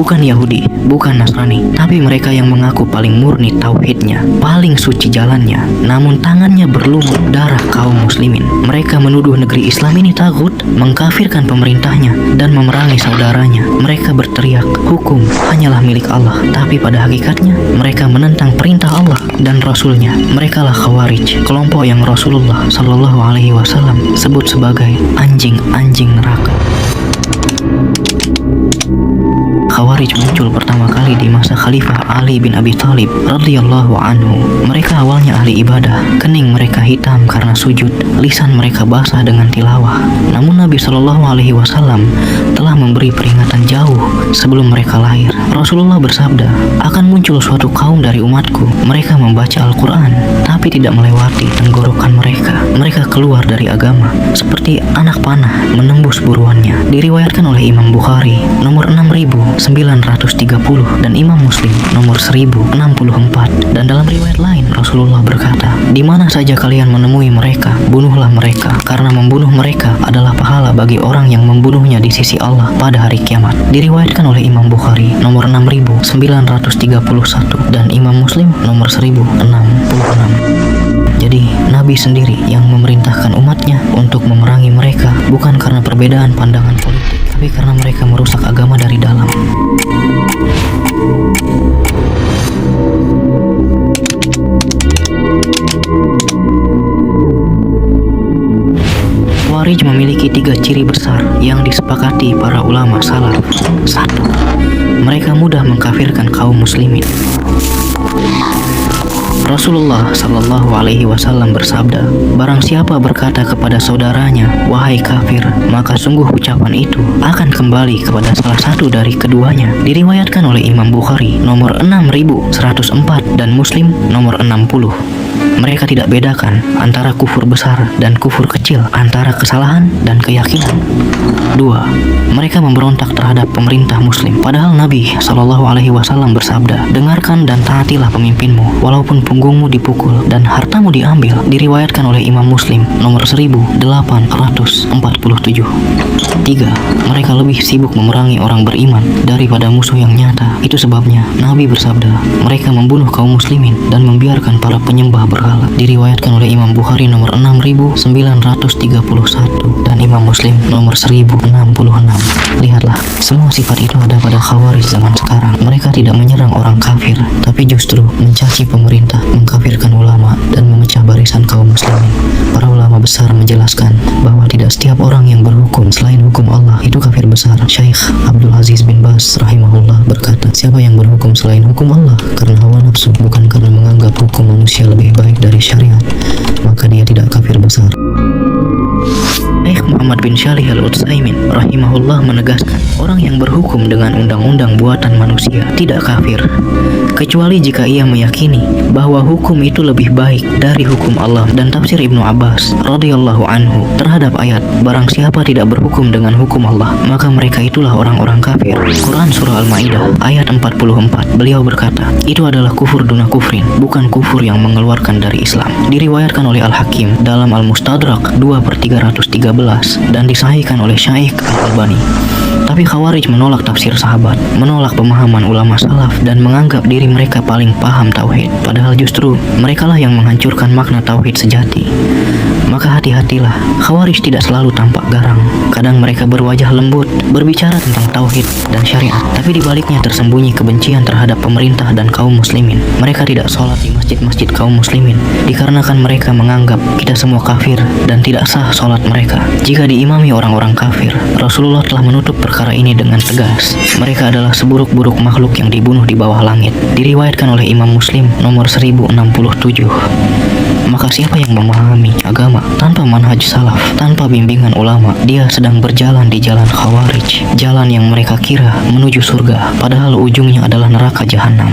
bukan Yahudi, bukan Nasrani, tapi mereka yang mengaku paling murni tauhidnya, paling suci jalannya, namun tangannya berlumur darah kaum muslimin. Mereka menuduh negeri Islam ini tagut, mengkafirkan pemerintahnya, dan memerangi saudaranya. Mereka berteriak, hukum hanyalah milik Allah, tapi pada hakikatnya mereka menentang perintah Allah dan Rasulnya. Merekalah Khawarij, kelompok yang Rasulullah Shallallahu Alaihi Wasallam sebut sebagai anjing-anjing neraka. Khawarij muncul pertama kali di masa Khalifah Ali bin Abi Thalib radhiyallahu anhu. Mereka awalnya ahli ibadah, kening mereka hitam karena sujud, lisan mereka basah dengan tilawah. Namun Nabi Shallallahu Alaihi Wasallam telah memberi peringatan jauh sebelum mereka lahir. Rasulullah bersabda, akan muncul suatu kaum dari umatku, mereka membaca Al-Quran tapi tidak melewati tenggorokan mereka. Mereka keluar dari agama seperti anak panah menembus buruannya. Diriwayatkan oleh Imam Bukhari nomor 6930 dan Imam Muslim nomor 1064. Dan dalam riwayat lain Rasulullah berkata, di mana saja kalian menemui mereka, bunuhlah mereka, karena membunuh mereka adalah pahala bagi orang yang membunuhnya di sisi Allah pada hari kiamat. Diriwayatkan oleh Imam Bukhari nomor 6931 dan Imam Muslim nomor 1066. Jadi Nabi sendiri yang memerintahkan umatnya untuk memerangi mereka, bukan karena perbedaan pandangan politik, tapi karena mereka merusak agama dari dalam. Khawarij memiliki 3 ciri besar yang disepakati para ulama salaf. 1. Mereka mudah mengkafirkan kaum muslimin. Rasulullah Shallallahu Alaihi Wasallam bersabda, barang siapa berkata kepada saudaranya, wahai kafir, maka sungguh ucapan itu akan kembali kepada salah satu dari keduanya. Diriwayatkan oleh Imam Bukhari nomor 6104 dan Muslim nomor 60. Mereka tidak bedakan antara kufur besar dan kufur kecil, antara kesalahan dan keyakinan. 2. Mereka memberontak terhadap pemerintah muslim. Padahal Nabi Shallallahu Alaihi Wasallam bersabda, dengarkan dan taatilah pemimpinmu, walaupun punggungmu dipukul dan hartamu diambil. Diriwayatkan oleh Imam Muslim nomor 1847. 3. Mereka lebih sibuk memerangi orang beriman daripada musuh yang nyata. Itu sebabnya Nabi bersabda, mereka membunuh kaum muslimin dan membiarkan para penyembah berhala. Diriwayatkan oleh Imam Bukhari nomor 6931 dan Imam Muslim nomor 1066. Lihatlah, semua sifat itu ada pada Khawarij zaman sekarang. Mereka tidak menyerang orang kafir, tapi justru mencaci pemerintah, mengkafirkan ulama, dan memecah barisan kaum muslimin. Para ulama besar menjelaskan bahwa tidak setiap orang yang berhukum selain hukum Allah itu kafir besar. Syekh Abdul Aziz bin Baz rahimahullah berkata, siapa yang berhukum selain hukum Allah karena hawa nafsu, bukan karena menganggap hukum manusia lebih baik dari syariat, maka dia tidak kafir besar. Syekh Muhammad bin Shalih Al-Utsaimin rahimahullah menegaskan, orang yang berhukum dengan undang-undang buatan manusia tidak kafir, kecuali jika ia meyakini bahwa hukum itu lebih baik dari hukum Allah. Dan tafsir Ibnu Abbas radhiyallahu anhu terhadap ayat, barang siapa tidak berhukum dengan hukum Allah, maka mereka itulah orang-orang kafir. Quran Surah Al-Ma'idah ayat 44, beliau berkata, itu adalah kufur duna kufrin, bukan kufur yang mengeluarkan dari Islam. Diriwayatkan oleh Al-Hakim dalam Al-Mustadrak 2/313 dan disahihkan oleh Syekh Al-Albani. Tapi Khawarij menolak tafsir sahabat, menolak pemahaman ulama salaf, dan menganggap diri mereka paling paham tauhid. Padahal justru merekalah yang menghancurkan makna tauhid sejati. Maka hati-hatilah, Khawarij tidak selalu tampak garang. Kadang mereka berwajah lembut, berbicara tentang tauhid dan syariat, tapi di baliknya tersembunyi kebencian terhadap pemerintah dan kaum muslimin. Mereka tidak sholat di masjid-masjid kaum muslimin, dikarenakan mereka menganggap kita semua kafir dan tidak sah sholat mereka jika diimami orang-orang kafir. Rasulullah telah menutup perkara ini dengan tegas. Mereka adalah seburuk-buruk makhluk yang dibunuh di bawah langit. Diriwayatkan oleh Imam Muslim nomor 1067. Maka siapa yang memahami agama tanpa manhaj salaf, tanpa bimbingan ulama, dia sedang berjalan di jalan Khawarij, jalan yang mereka kira menuju surga, padahal ujungnya adalah neraka jahanam.